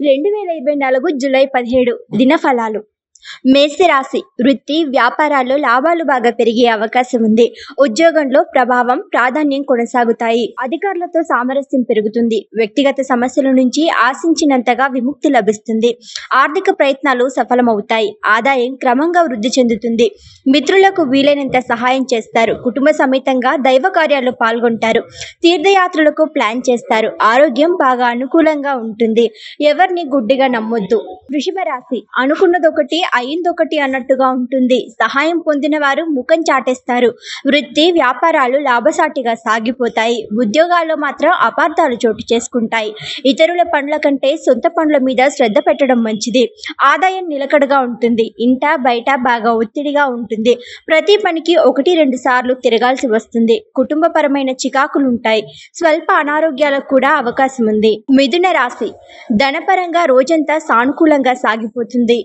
2024 July 17 దినఫలాలు. మేషరాశి వృత్తి వ్యాపారాల్లో లాభాలు బాగా పెరిగే అవకాశం ఉంది. ఉద్యోగంలో ప్రభావం ప్రాధాన్యం కొనసాగుతాయి. అధికారులతో సామరస్యం పెరుగుతుంది. వ్యక్తిగత సమస్యల నుంచి ఆశించినంతగా విముక్తి లభిస్తుంది. ఆర్థిక ప్రయత్నాలు సఫలమవుతాయి. ఆదాయం క్రమంగా వృద్ధి చెందుతుంది. మిత్రులకు వీలైనంత సహాయం చేస్తారు. కుటుంబ సమేతంగా దైవ కార్యాల్లో పాల్గొంటారు. తీర్థయాత్రలకు ప్లాన్ చేస్తారు. ఆరోగ్యం బాగా అనుకూలంగా ఉంటుంది. ఎవరిని గుడ్డిగా నమ్మొద్దు. వృషభ రాశి అనుకున్నదొకటి అయిందొకటి అన్నట్టుగా ఉంటుంది. సహాయం పొందిన వారు ముఖం చాటేస్తారు. వృత్తి వ్యాపారాలు లాభసాటిగా సాగిపోతాయి. ఉద్యోగాల్లో మాత్రం అపార్థాలు చోటు చేసుకుంటాయి. ఇతరుల పనుల కంటే సొంత పనుల మీద శ్రద్ధ పెట్టడం మంచిది. ఆదాయం నిలకడగా ఉంటుంది. ఇంట బయట బాగా ఒత్తిడిగా ఉంటుంది. ప్రతి పనికి 1-2 సార్లు తిరగాల్సి వస్తుంది. కుటుంబపరమైన చికాకులుంటాయి. స్వల్ప అనారోగ్యాలకు కూడా అవకాశం ఉంది. మిథున రాశి ధనపరంగా రోజంతా సానుకూలంగా సాగిపోతుంది.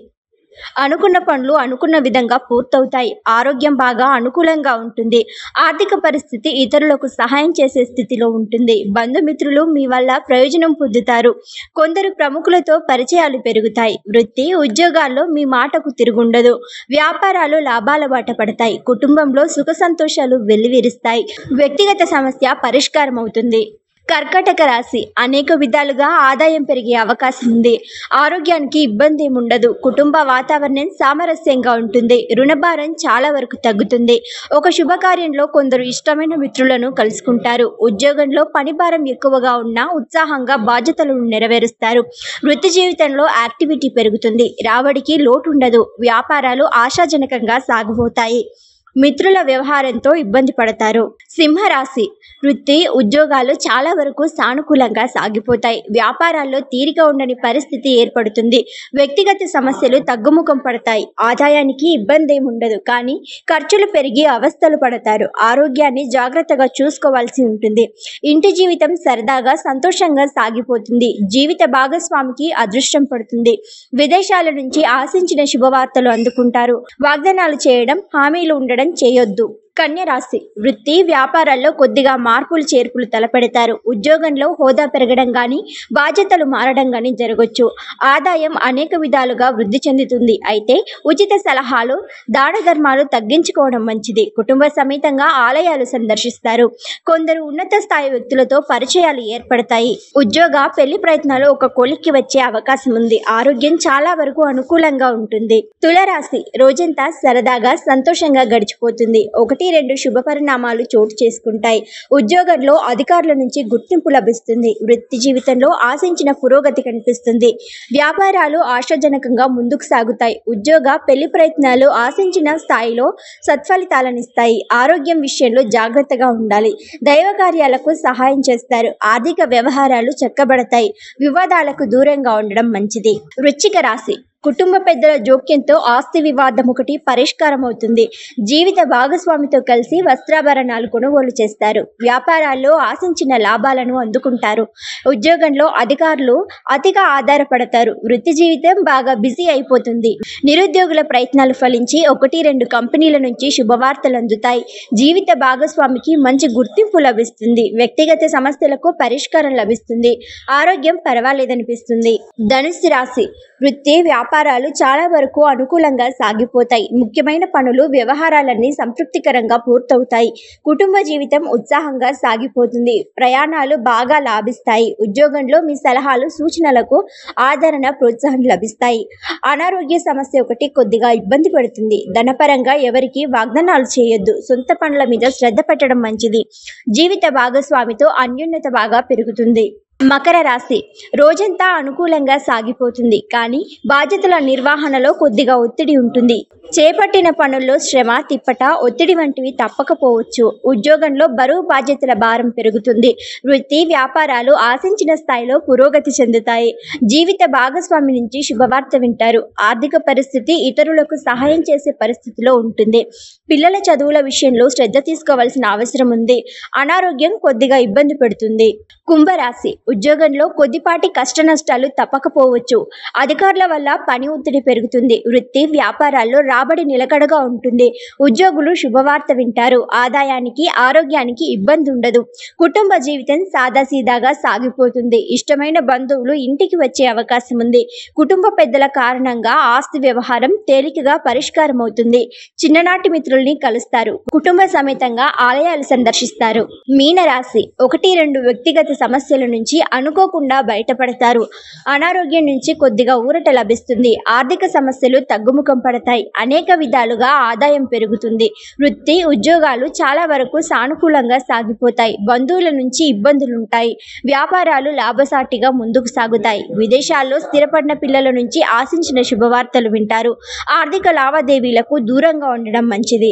అనుకున్న పనులు అనుకున్న విధంగా పూర్తవుతాయి. ఆరోగ్యం బాగా అనుకూలంగా ఉంటుంది. ఆర్థిక పరిస్థితి ఇతరులకు సహాయం చేసే స్థితిలో ఉంటుంది. బంధుమిత్రులు మీ వల్ల ప్రయోజనం పొందుతారు. కొందరు ప్రముఖులతో పరిచయాలు పెరుగుతాయి. వృత్తి ఉద్యోగాల్లో మీ మాటకు తిరుగుండదు. వ్యాపారాలు లాభాల బాట పడతాయి. కుటుంబంలో సుఖ సంతోషాలు వెల్లివిరుస్తాయి. వ్యక్తిగత సమస్య పరిష్కారం అవుతుంది. కర్కాటక రాశి అనేక విధాలుగా ఆదాయం పెరిగే అవకాశం ఉంది. ఆరోగ్యానికి ఇబ్బంది ఏముండదు. కుటుంబ వాతావరణం సామరస్యంగా ఉంటుంది. రుణభారం చాలా వరకు తగ్గుతుంది. ఒక శుభకార్యంలో కొందరు ఇష్టమైన మిత్రులను కలుసుకుంటారు. ఉద్యోగంలో పనిభారం ఎక్కువగా ఉన్నా ఉత్సాహంగా బాధ్యతలను నెరవేరుస్తారు. వృత్తి జీవితంలో యాక్టివిటీ పెరుగుతుంది. రాబడికి లోటు ఉండదు. వ్యాపారాలు ఆశాజనకంగా సాగిపోతాయి. మిత్రుల వ్యవహారంతో ఇబ్బంది పడతారు. సింహరాశి వృత్తి ఉద్యోగాలు చాలా వరకు సానుకూలంగా సాగిపోతాయి. వ్యాపారాల్లో తీరిక ఉండని పరిస్థితి ఏర్పడుతుంది. వ్యక్తిగత సమస్యలు తగ్గుముఖం పడతాయి. ఆదాయానికి ఇబ్బంది ఏముండదు. కానీ ఖర్చులు పెరిగి అవస్థలు పడతారు. ఆరోగ్యాన్ని జాగ్రత్తగా చూసుకోవాల్సి ఉంటుంది. ఇంటి జీవితం సరదాగా సంతోషంగా సాగిపోతుంది. జీవిత భాగస్వామికి అదృష్టం పడుతుంది. విదేశాల నుంచి ఆశించిన శుభవార్తలు అందుకుంటారు. వాగ్దానాలు చేయడం హామీలు ఉండడం చేయొద్దు. కన్య రాశి వృత్తి వ్యాపారాల్లో కొద్దిగా మార్పులు చేర్పులు తలపెడతారు. ఉద్యోగంలో హోదా పెరగడం కానీ బాధ్యతలు మారడం కానీ జరగవచ్చు. ఆదాయం అనేక విధాలుగా వృద్ధి చెందుతుంది. అయితే ఉచిత సలహాలు దాన ధర్మాలు తగ్గించుకోవడం మంచిది. కుటుంబ సమేతంగా ఆలయాలు సందర్శిస్తారు. కొందరు ఉన్నత స్థాయి వ్యక్తులతో పరిచయాలు ఏర్పడతాయి. ఉద్యోగ పెళ్లి ప్రయత్నాలు ఒక కొలిక్కి వచ్చే అవకాశం ఉంది. ఆరోగ్యం చాలా వరకు అనుకూలంగా ఉంటుంది. తులారాశి రోజంతా సరదాగా సంతోషంగా గడిచిపోతుంది. 1-2 శుభ పరిణామాలు చోటు చేసుకుంటాయి. ఉద్యోగంలో అధికారుల నుంచి గుర్తింపు లభిస్తుంది. వృత్తి జీవితంలో ఆశించిన పురోగతి కనిపిస్తుంది. వ్యాపారాలు ఆశాజనకంగా ముందుకు సాగుతాయి. ఉద్యోగ పెళ్లి ప్రయత్నాలు ఆశించిన స్థాయిలో సత్ఫలితాలనిస్తాయి. ఆరోగ్యం విషయంలో జాగ్రత్తగా ఉండాలి. దైవ కార్యాలకు సహాయం చేస్తారు. ఆర్థిక వ్యవహారాలు చక్కబడతాయి. వివాదాలకు దూరంగా ఉండడం మంచిది. వృశ్చిక రాశి కుటుంబ పెద్దల జోక్యంతో ఆస్తి వివాదం ఒకటి పరిష్కారం అవుతుంది. జీవిత భాగస్వామితో కలిసి వస్త్రాభరణాలు కొనుగోలు చేస్తారు. వ్యాపారాల్లో ఆశించిన లాభాలను అందుకుంటారు. ఉద్యోగంలో అధికారులు అతిగా ఆధారపడతారు. వృత్తి జీవితం బాగా బిజీ అయిపోతుంది. నిరుద్యోగుల ప్రయత్నాలు ఫలించి 1-2 కంపెనీల నుంచి శుభవార్తలు అందుతాయి. జీవిత భాగస్వామికి మంచి గుర్తింపు లభిస్తుంది. వ్యక్తిగత సమస్యలకు పరిష్కారం లభిస్తుంది. ఆరోగ్యం పర్వాలేదనిపిస్తుంది. ధనుస్సు రాశి వృత్తి వ్యాపారాలు చాలా వరకు అనుకూలంగా సాగిపోతాయి. ముఖ్యమైన పనులు వ్యవహారాలన్నీ సంతృప్తికరంగా పూర్తవుతాయి. కుటుంబ జీవితం ఉత్సాహంగా సాగిపోతుంది. ప్రయాణాలు బాగా లాభిస్తాయి. ఉద్యోగంలో మీ సలహాలు సూచనలకు ఆదరణ ప్రోత్సాహం లభిస్తాయి. అనారోగ్య సమస్య ఒకటి కొద్దిగా ఇబ్బంది పెడుతుంది. ధనపరంగా ఎవరికి వాగ్దానాలు చేయొద్దు. సొంత పనుల మీద శ్రద్ధ పెట్టడం మంచిది. జీవిత భాగస్వామితో అన్యోన్యత బాగా పెరుగుతుంది. మకర రాశి రోజంతా అనుకూలంగా సాగిపోతుంది. కానీ బాధ్యతల నిర్వహణలో కొద్దిగా ఒత్తిడి ఉంటుంది. చేపట్టిన పనుల్లో శ్రమ తిప్పట ఒత్తిడి వంటివి తప్పకపోవచ్చు. ఉద్యోగంలో బరువు బాధ్యతల భారం పెరుగుతుంది. వృత్తి వ్యాపారాలు ఆశించిన స్థాయిలో పురోగతి చెందుతాయి. జీవిత భాగస్వామి నుంచి శుభవార్త వింటారు. ఆర్థిక పరిస్థితి ఇతరులకు సహాయం చేసే పరిస్థితిలో ఉంటుంది. పిల్లల చదువుల విషయంలో శ్రద్ధ తీసుకోవాల్సిన అవసరం ఉంది. అనారోగ్యం కొద్దిగా ఇబ్బంది పెడుతుంది. కుంభరాశి ఉద్యోగంలో కొద్దిపాటి కష్టనష్టాలు తప్పకపోవచ్చు. అధికారుల వల్ల పని ఒత్తిడి పెరుగుతుంది. వృత్తి వ్యాపారాల్లో రాబడి నిలకడగా ఉంటుంది. ఉద్యోగులు శుభవార్త వింటారు. ఆదాయానికి ఆరోగ్యానికి ఇబ్బంది ఉండదు. కుటుంబ జీవితం సాదాసీదాగా సాగిపోతుంది. ఇష్టమైన బంధువులు ఇంటికి వచ్చే అవకాశం ఉంది. కుటుంబ పెద్దల కారణంగా ఆస్తి వ్యవహారం తేలికగా పరిష్కారం అవుతుంది. చిన్ననాటి మిత్రుల్ని కలుస్తారు. కుటుంబ సమేతంగా ఆలయాలు సందర్శిస్తారు. మీనరాశి 1-2 వ్యక్తిగత సమస్యల నుంచి అనుకోకుండా బయటపడతారు. అనారోగ్యం నుంచి కొద్దిగా ఊరట లభిస్తుంది. ఆర్థిక సమస్యలు తగ్గుముఖం పడతాయి. అనేక విధాలుగా ఆదాయం పెరుగుతుంది. వృత్తి ఉద్యోగాలు చాలా వరకు సానుకూలంగా సాగిపోతాయి. బంధువుల నుంచి ఇబ్బందులుంటాయి. వ్యాపారాలు లాభసాటిగా ముందుకు సాగుతాయి. విదేశాల్లో స్థిరపడిన పిల్లల నుంచి ఆశించిన శుభవార్తలు వింటారు. ఆర్థిక లావాదేవీలకు దూరంగా ఉండడం మంచిది.